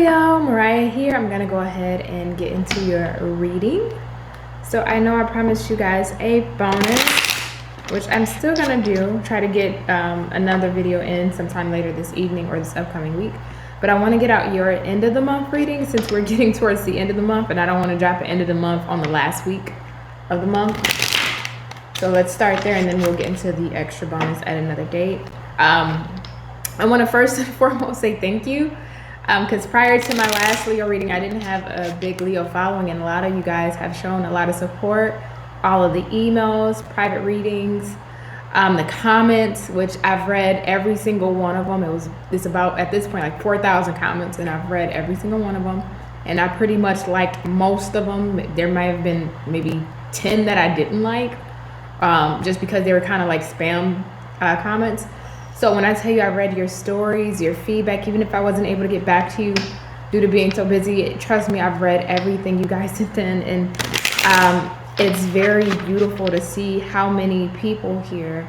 Leo, Mariah here. I'm gonna go ahead and get into your reading. So I know I promised you guys a bonus, which I'm still gonna do. Try to get another video in sometime later this evening or this upcoming week. But I want to get out your end of the month reading since we're getting towards the end of the month, and I don't want to drop an end of the month on the last week of the month. So let's start there, and then we'll get into the extra bonus at another date. I want to first and foremost say thank you, because prior to my last Leo reading, I didn't have a big Leo following, and a lot of you guys have shown a lot of support. All of the emails, private readings, the comments, which I've read every single one of them. It's about, at this point, like 4,000 comments, and I've read every single one of them. And I pretty much liked most of them. There might have been maybe 10 that I didn't like, just because they were kind of like spam comments. So when I tell you I read your stories, your feedback, even if I wasn't able to get back to you due to being so busy, trust me, I've read everything you guys sent in. And it's very beautiful to see how many people here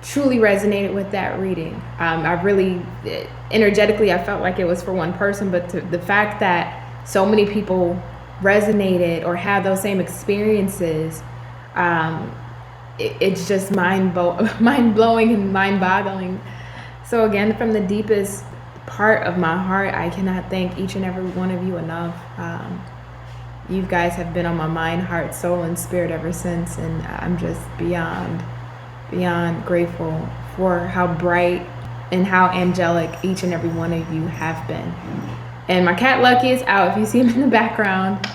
truly resonated with that reading. I really, energetically, I felt like it was for one person, but the fact that so many people resonated or had those same experiences, it's just mind-blowing and mind-boggling. So again, from the deepest part of my heart, I cannot thank each and every one of you enough. You guys have been on my mind, heart, soul, and spirit ever since, and I'm just beyond grateful for how bright and how angelic each and every one of you have been. And my cat Lucky is out. If you see him in the background,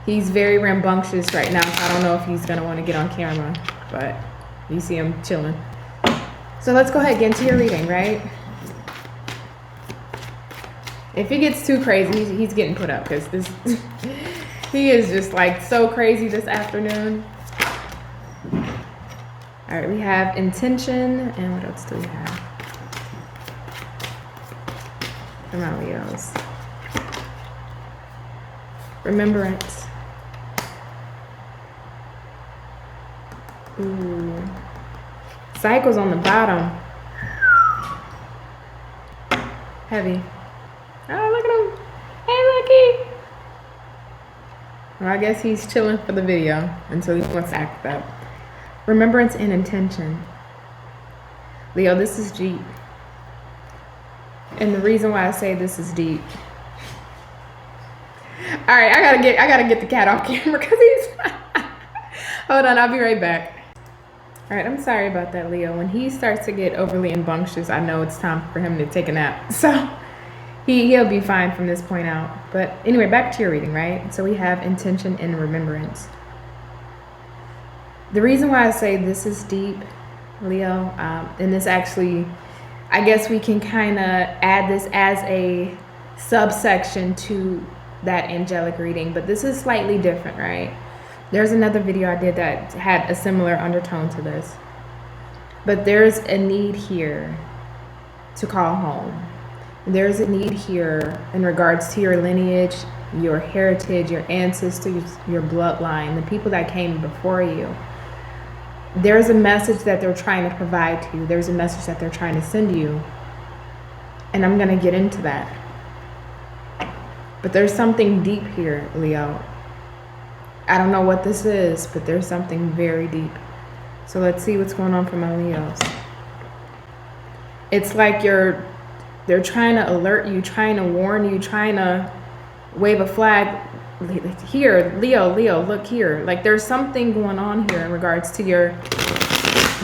he's very rambunctious right now, so I don't know if he's gonna want to get on camera, but you see him chilling. So let's go ahead and get into your reading, right? If he gets too crazy, he's getting put up, because this he is just like so crazy this afternoon. All right, we have intention, and what else do we have? Come on, Leos. Remembrance. Ooh. Cycles on the bottom. Heavy. Oh, look at him. Hey, Lucky. Well, I guess he's chilling for the video until he wants to act up. Remembrance and intention. Leo, this is deep. And the reason why I say this is deep. All right, I gotta get the cat off camera because he's hold on, I'll be right back. All right, I'm sorry about that, Leo. When he starts to get overly rambunctious, I know it's time for him to take a nap. So he'll be fine from this point out. But anyway, back to your reading, right? So we have intention and remembrance. The reason why I say this is deep, Leo, and this actually, I guess we can kind of add this as a subsection to that angelic reading, but this is slightly different, right? There's another video I did that had a similar undertone to this, but there's a need here to call home. There's a need here in regards to your lineage, your heritage, your ancestors, your bloodline, the people that came before you. There's a message that they're trying to provide to you. There's a message that they're trying to send you. And I'm going to get into that. But there's something deep here, Leo. I don't know what this is, but there's something very deep. So let's see what's going on for my Leos. It's like they're trying to alert you, trying to warn you, trying to wave a flag. Here, Leo, look here. Like there's something going on here in regards to your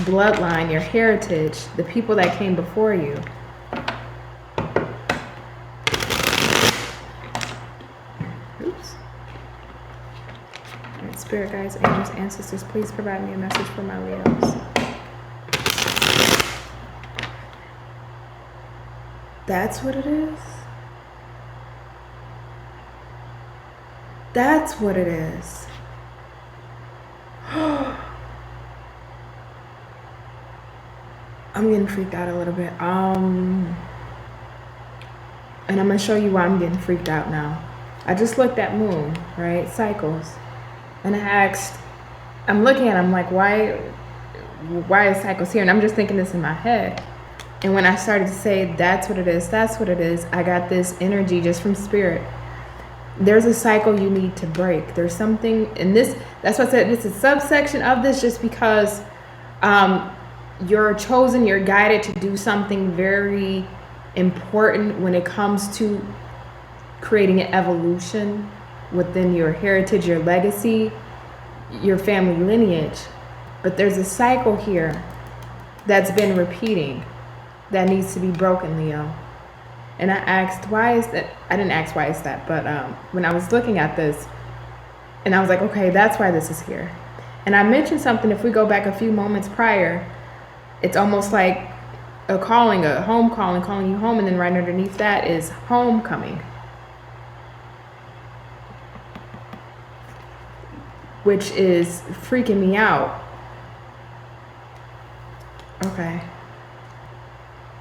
bloodline, your heritage, the people that came before you. Oops. All right, spirit guides, angels, ancestors, please provide me a message for my Leos. That's what it is. That's what it is. I'm getting freaked out a little bit. And I'm gonna show you why I'm getting freaked out now. I just looked at moon, right? Cycles. And I asked, I'm looking at it, I'm like, why is cycles here? And I'm just thinking this in my head. And when I started to say, that's what it is, that's what it is, I got this energy just from spirit. There's a cycle you need to break. There's something in this. That's why I said it's a subsection of this, just because you're chosen, you're guided to do something very important when it comes to creating an evolution within your heritage, your legacy, your family lineage. But there's a cycle here that's been repeating that needs to be broken, Leo. And I asked, why is that? I didn't ask why is that, but when I was looking at this, and I was like, okay, that's why this is here. And I mentioned something, if we go back a few moments prior, it's almost like a calling, a home calling, calling you home, and then right underneath that is homecoming, which is freaking me out.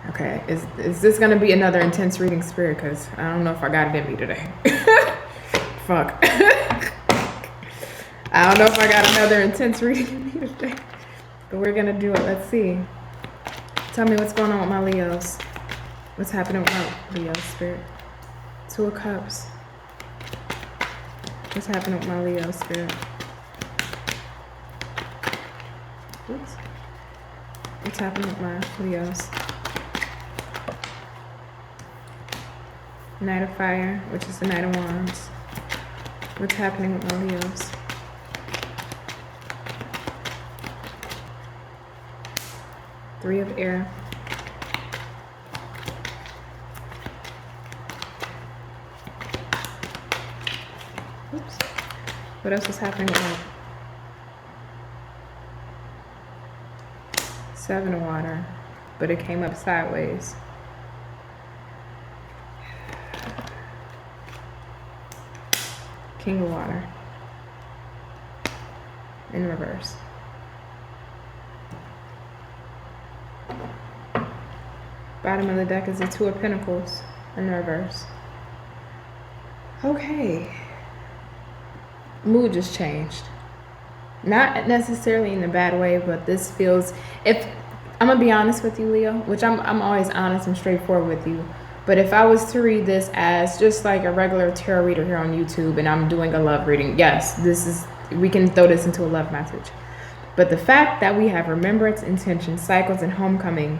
Okay, is this gonna be another intense reading, Spirit? Because I don't know if I got it in me today. Fuck. I don't know if I got another intense reading in me today. But we're gonna do it. Let's see. Tell me what's going on with my Leos. What's happening with my Leos, Spirit? Two of Cups. What's happening with my Leos, Spirit? Oops. What's happening with my Leos? Knight of Fire, which is the Knight of Wands. What's happening with my Leos? Three of Air. Oops. What else is happening with my Seven of Water, but it came up sideways. King of Water in reverse. Bottom of the deck is the Two of Pentacles in reverse. Okay. Mood just changed. Not necessarily in a bad way, but this feels, if I'm gonna be honest with you, Leo, which I'm always honest and straightforward with you. But if I was to read this as just like a regular tarot reader here on YouTube and I'm doing a love reading, yes, we can throw this into a love message. But the fact that we have remembrance, intention, cycles, and homecoming,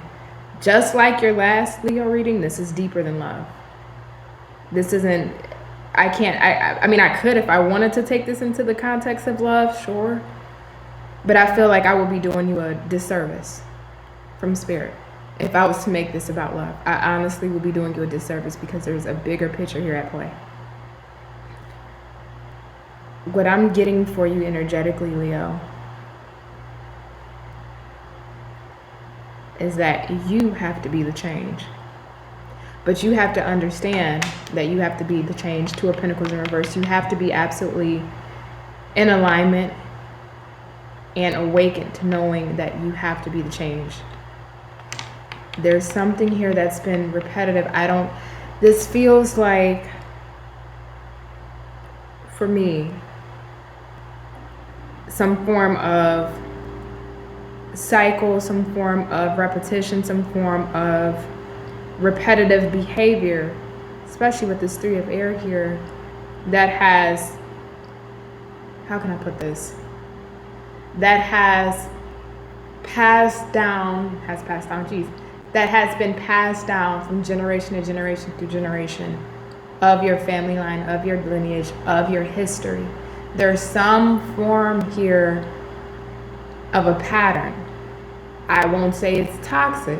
just like your last Leo reading, this is deeper than love. This isn't, I mean, I could if I wanted to take this into the context of love, sure. But I feel like I would be doing you a disservice from Spirit. If I was to make this about love, I honestly would be doing you a disservice because there's a bigger picture here at play. What I'm getting for you energetically, Leo, is that you have to be the change. But you have to understand that you have to be the change. Two of Pentacles in reverse. You have to be absolutely in alignment and awakened to knowing that you have to be the change. There's something here that's been repetitive. This feels like, for me, some form of cycle, some form of repetition, some form of repetitive behavior, especially with this Three of Air here, that has, how can I put this? That has passed down, that has been passed down from generation to generation through generation of your family line, of your lineage, of your history. There's some form here of a pattern. I won't say it's toxic.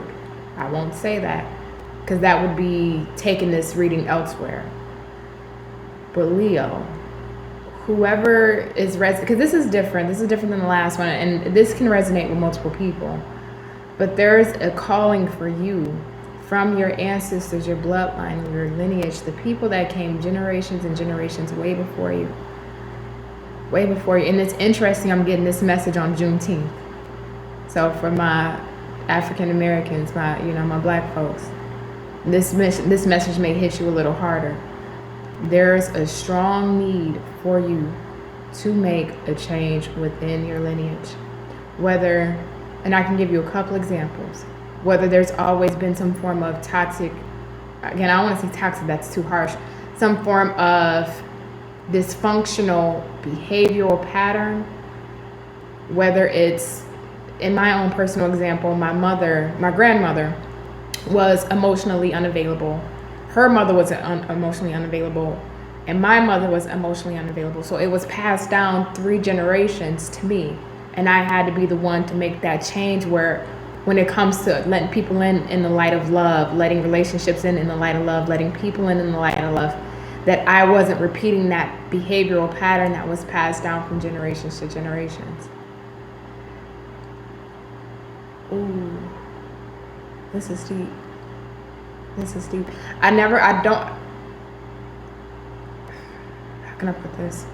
I won't say that, because that would be taking this reading elsewhere. But Leo, whoever is because this is different than the last one, and this can resonate with multiple people. But there's a calling for you from your ancestors, your bloodline, your lineage, the people that came generations and generations way before you. Way before you. And it's interesting, I'm getting this message on Juneteenth. So for my African Americans, my black folks, this message may hit you a little harder. There's a strong need for you to make a change within your lineage. And I can give you a couple examples. whether there's always been some form of toxic, again, I don't want to say toxic, that's too harsh, some form of dysfunctional behavioral pattern, whether it's, in my own personal example, my grandmother was emotionally unavailable. Her mother was emotionally unavailable, and my mother was emotionally unavailable. So it was passed down 3 generations to me, and I had to be the one to make that change, where when it comes to letting people in the light of love, letting relationships in the light of love, letting people in the light of love, that I wasn't repeating that behavioral pattern that was passed down from generations to generations. Ooh, this is deep. This is deep. How can I put this?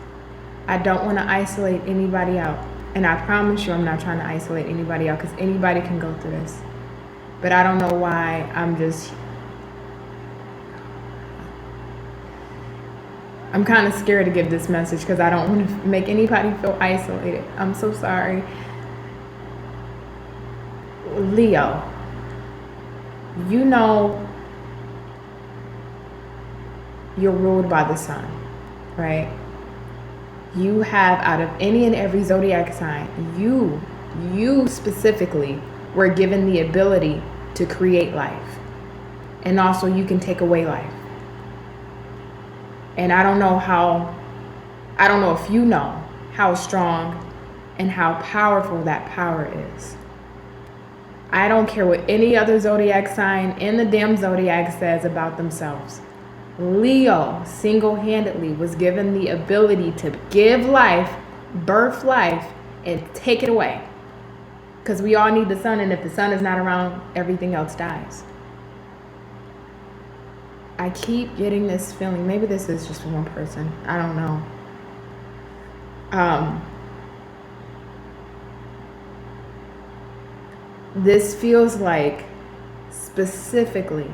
I don't want to isolate anybody out. And I promise you, I'm not trying to isolate anybody out, because anybody can go through this. But I don't know why I'm kind of scared to give this message, because I don't want to make anybody feel isolated. I'm so sorry. Leo, you know you're ruled by the sun, right? You have, out of any and every zodiac sign, you specifically were given the ability to create life. And also you can take away life. And I don't know if you know how strong and how powerful that power is. I don't care what any other zodiac sign in the damn zodiac says about themselves. Leo single-handedly was given the ability to give life, birth life, and take it away. Because we all need the sun, and if the sun is not around, everything else dies. I keep getting this feeling, maybe this is just one person, I don't know. This feels like specifically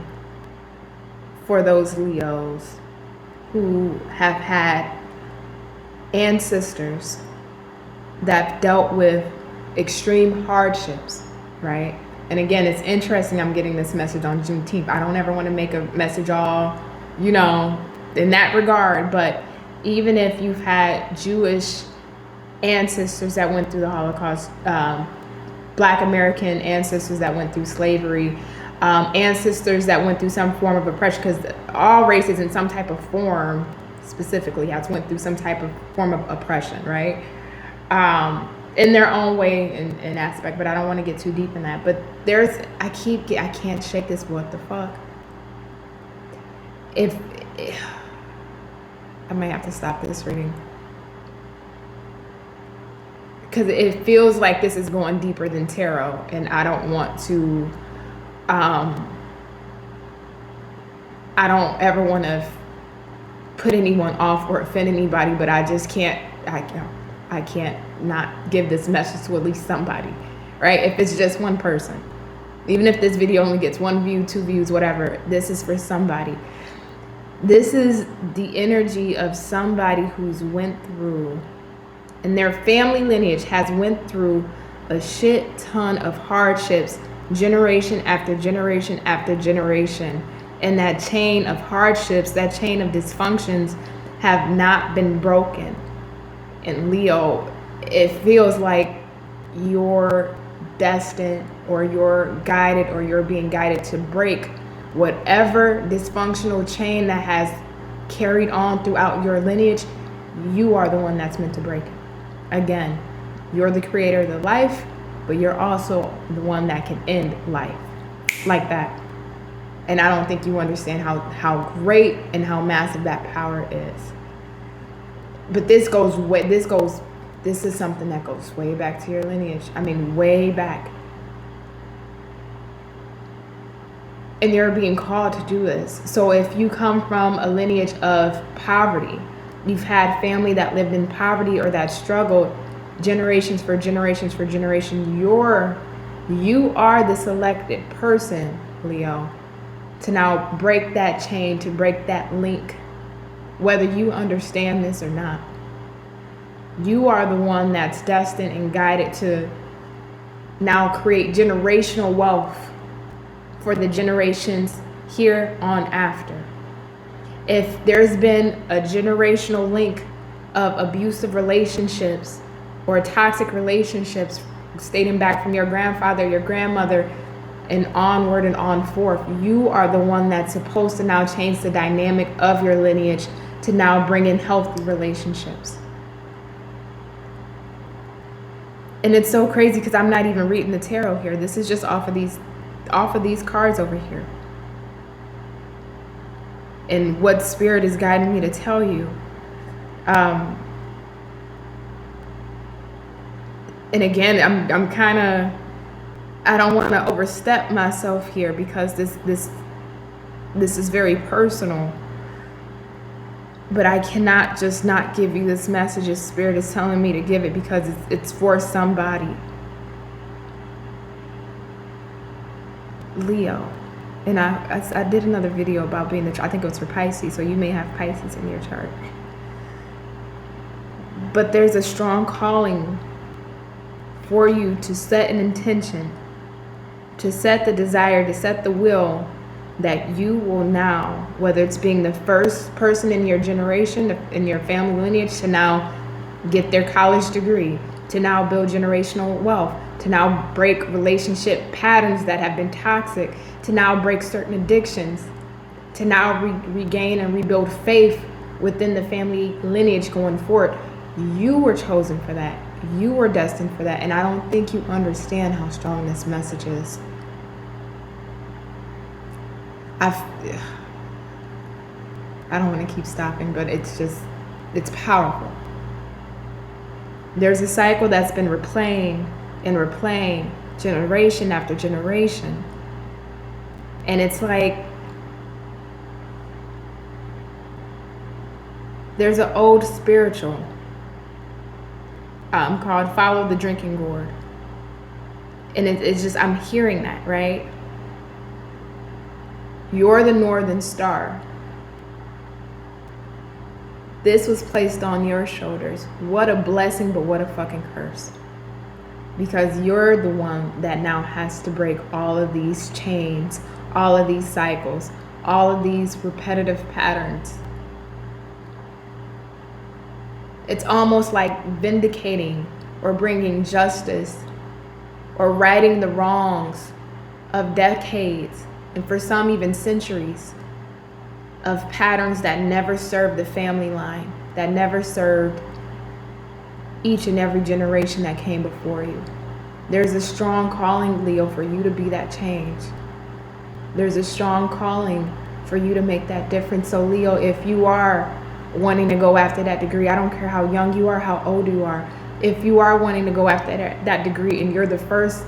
for those Leos who have had ancestors that dealt with extreme hardships, right? And again, it's interesting I'm getting this message on Juneteenth. I don't ever want to make a message all, in that regard, but even if you've had Jewish ancestors that went through the Holocaust, Black American ancestors that went through slavery, ancestors that went through some form of oppression, because all races in some type of form specifically has went through some type of form of oppression, right? In their own way and aspect, but I don't want to get too deep in that. But I can't shake this, what the fuck? I might have to stop this reading, because it feels like this is going deeper than tarot, and I don't want to, I don't ever want to put anyone off or offend anybody, but I just can't, I can't not give this message to at least somebody, right? If it's just one person, even if this video only gets 1 view, 2 views, whatever, this is for somebody. This is the energy of somebody who's went through, and their family lineage has went through a shit ton of hardships, generation after generation after generation. And that chain of hardships, that chain of dysfunctions have not been broken. And Leo, it feels like you're destined, or you're guided, or you're being guided to break whatever dysfunctional chain that has carried on throughout your lineage. You are the one that's meant to break it. Again, you're the creator of the life, but you're also the one that can end life like that. And I don't think you understand how great and how massive that power is. But this is something that goes way back to your lineage. I mean, way back. And you're being called to do this. So if you come from a lineage of poverty, you've had family that lived in poverty or that struggled generations for generations for generation, you are the selected person, Leo, to now break that chain, to break that link, whether you understand this or not. You are the one that's destined and guided to now create generational wealth for the generations here on after. If there's been a generational link of abusive relationships or toxic relationships dating back from your grandfather, your grandmother, and onward and on forth, you are the one that's supposed to now change the dynamic of your lineage to now bring in healthy relationships. And it's so crazy because I'm not even reading the tarot here. This is just off of these cards over here. And what spirit is guiding me to tell you. And again, I'm kind of, I don't want to overstep myself here because this is very personal. But I cannot just not give you this message as Spirit is telling me to give it, because it's for somebody. Leo. And I did another video about being I think it was for Pisces, so you may have Pisces in your chart. But there's a strong calling for you to set an intention, to set the desire, to set the will that you will now, whether it's being the first person in your generation, in your family lineage, to now get their college degree, to now build generational wealth, to now break relationship patterns that have been toxic, to now break certain addictions, to now regain and rebuild faith within the family lineage going forward. You were chosen for that. You were destined for that. And I don't think you understand how strong this message is. I don't want to keep stopping, but it's powerful. There's a cycle that's been replaying and replaying generation after generation. And it's like, there's an old spiritual called Follow the Drinking Gourd. And it's just, I'm hearing that, right? You're the Northern Star. This was placed on your shoulders. What a blessing, but what a fucking curse. Because you're the one that now has to break all of these chains, all of these cycles, all of these repetitive patterns. It's almost like vindicating or bringing justice or righting the wrongs of decades, and for some even centuries, of patterns that never served the family line, that never served each and every generation that came before you. There's a strong calling, Leo, for you to be that change. There's a strong calling for you to make that difference. So Leo, if you are wanting to go after that degree, I don't care how young you are, how old you are, if you are wanting to go after that degree and you're the first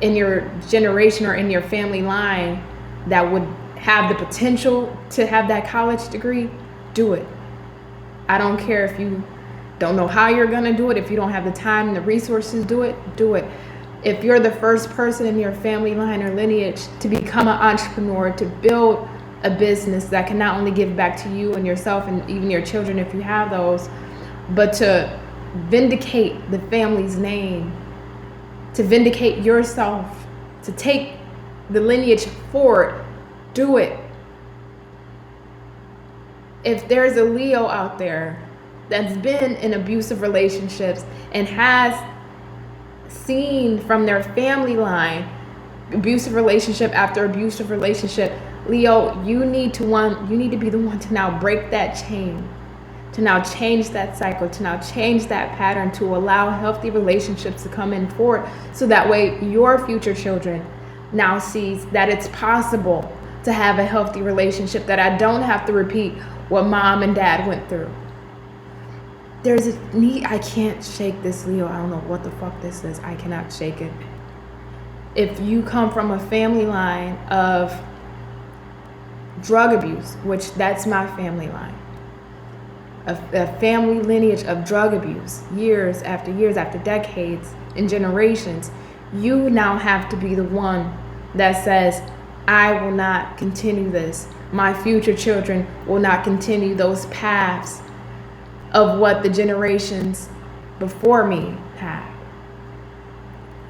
in your generation or in your family line that would have the potential to have that college degree, do it. I don't care if you don't know how you're gonna do it, if you don't have the time and the resources, do it. If you're the first person in your family line or lineage to become an entrepreneur, to build a business that can not only give back to you and yourself and even your children if you have those, but to vindicate the family's name, to vindicate yourself, to take the lineage forward, do it. If there's a Leo out there that's been in abusive relationships and has seen from their family line abusive relationship after abusive relationship, Leo, you need to be the one to now break that chain, to now change that cycle, to now change that pattern, to allow healthy relationships to come in forward, so that way your future children now sees that it's possible to have a healthy relationship, that I don't have to repeat what mom and dad went through. There's a need. I can't shake this, Leo. I don't know what the fuck this is. I cannot shake it. If you come from a family line of drug abuse, which that's my family line, a family lineage of drug abuse, years after decades and generations, you now have to be the one that says, I will not continue this. My future children will not continue those paths of what the generations before me had.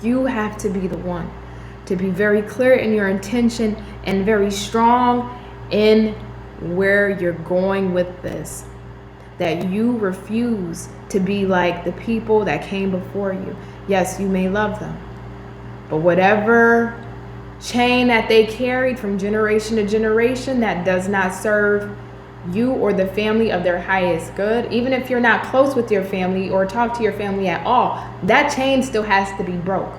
You have to be the one to be very clear in your intention and very strong in where you're going with this. That you refuse to be like the people that came before you. Yes, you may love them, but whatever chain that they carried from generation to generation that does not serve you or the family of their highest good, even if you're not close with your family or talk to your family at all, that chain still has to be broke.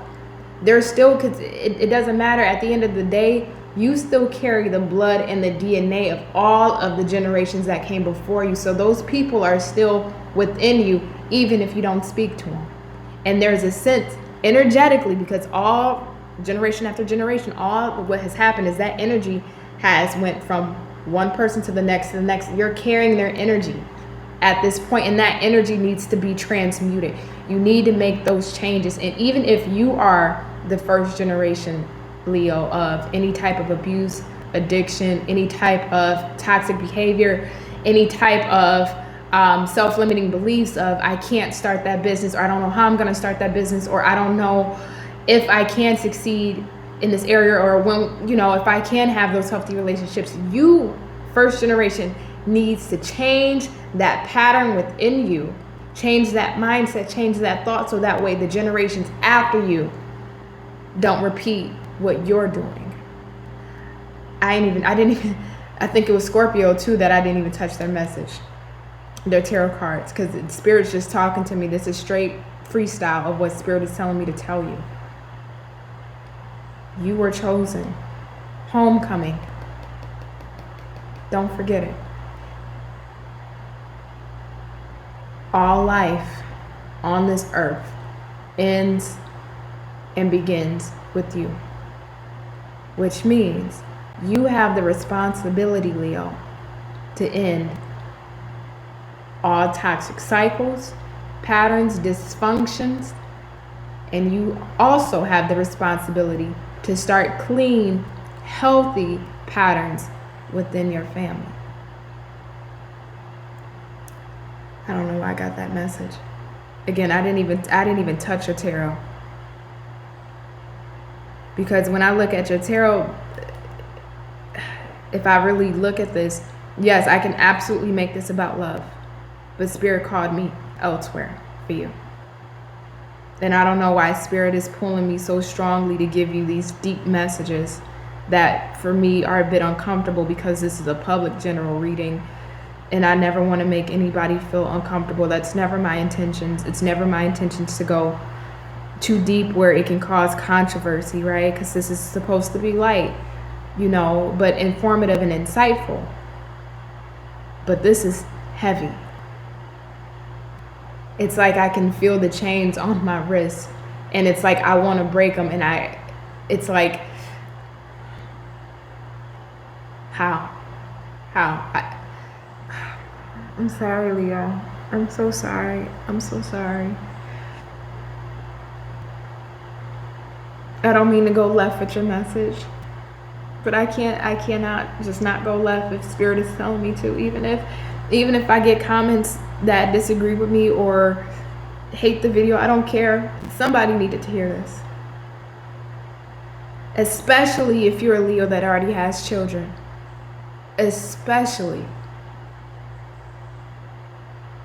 There's still, because it doesn't matter, at the end of the day, you still carry the blood and the DNA of all of the generations that came before you. So those people are still within you, even if you don't speak to them. And there's a sense energetically, because all generation after generation, all what has happened is that energy has went from one person to the next to the next. You're carrying their energy at this point, and that energy needs to be transmuted. You need to make those changes. And even if you are the first generation, Leo, of any type of abuse, addiction, any type of toxic behavior, any type of self-limiting beliefs of I can't start that business, or I don't know how I'm going to start that business, or I don't know if I can succeed in this area, or when, you know, if I can have those healthy relationships. You, first generation, needs to change that pattern within you, change that mindset, change that thought, so that way the generations after you don't repeat what you're doing. I think it was Scorpio too that I didn't even touch their message, their tarot cards, because Spirit's just talking to me. This is straight freestyle of what Spirit is telling me to tell you. You were chosen. Homecoming. Don't forget it. All life on this earth ends and begins with you. Which means you have the responsibility, Leo, to end all toxic cycles, patterns, dysfunctions, and you also have the responsibility to start clean, healthy patterns within your family. I don't know why I got that message. Again, I didn't even touch your tarot. Because when I look at your tarot, if I really look at this, yes, I can absolutely make this about love. But Spirit called me elsewhere for you. And I don't know why Spirit is pulling me so strongly to give you these deep messages that for me are a bit uncomfortable, because this is a public general reading and I never want to make anybody feel uncomfortable. That's never my intentions. It's never my intentions to go too deep where it can cause controversy, right? Because this is supposed to be light, you know, but informative and insightful. But this is heavy. It's like I can feel the chains on my wrist, and it's like I want to break them, and it's like, how? I'm sorry, Leo. I'm so sorry. I don't mean to go left with your message, but I cannot just not go left if Spirit is telling me to, even if I get comments that disagree with me or hate the video. I don't care. Somebody needed to hear this. Especially if you're a Leo that already has children. Especially.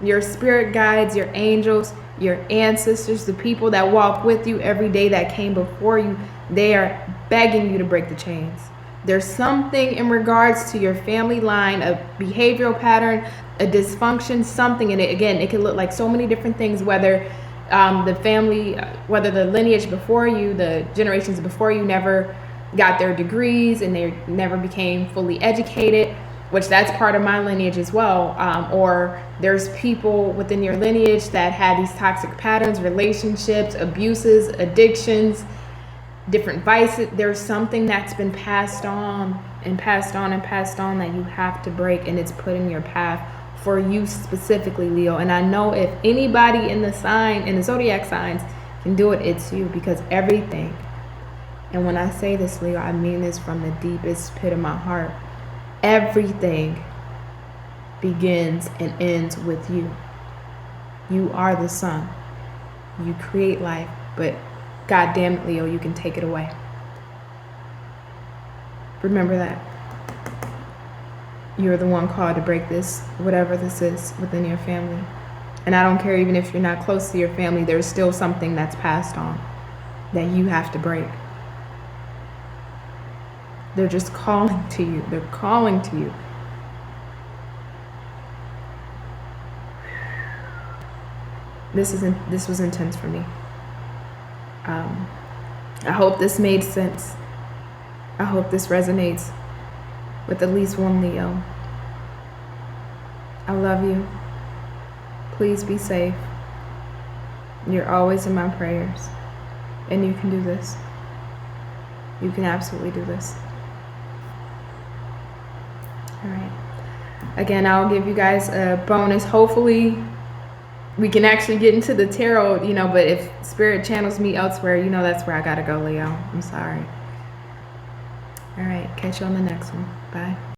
Your spirit guides, your angels, your ancestors, the people that walk with you every day that came before you, they are begging you to break the chains. There's something in regards to your family line, a behavioral pattern, a dysfunction, something in it. Again, it can look like so many different things, whether the family, whether the lineage before you, the generations before you never got their degrees and they never became fully educated, which that's part of my lineage as well. Or there's people within your lineage that had these toxic patterns, relationships, abuses, addictions, different vices. There's something that's been passed on and passed on and passed on that you have to break, and it's put in your path for you specifically, Leo. And I know if anybody in the sign, in the zodiac signs can do it, it's you, because everything, and when I say this, Leo, I mean this from the deepest pit of my heart, everything begins and ends with you. You are the sun. You create life, but God damn it, Leo, you can take it away. Remember that. You're the one called to break this, whatever this is within your family. And I don't care even if you're not close to your family, there's still something that's passed on that you have to break. They're just calling to you. They're calling to you. This was intense for me. I hope this made sense. I hope this resonates with at least one Leo. I love you. Please be safe. You're always in my prayers. And you can do this. You can absolutely do this. All right. Again, I'll give you guys a bonus. Hopefully we can actually get into the tarot, but if spirit channels me elsewhere, that's where I gotta go, Leo. I'm sorry. All right. Catch you on the next one. Bye.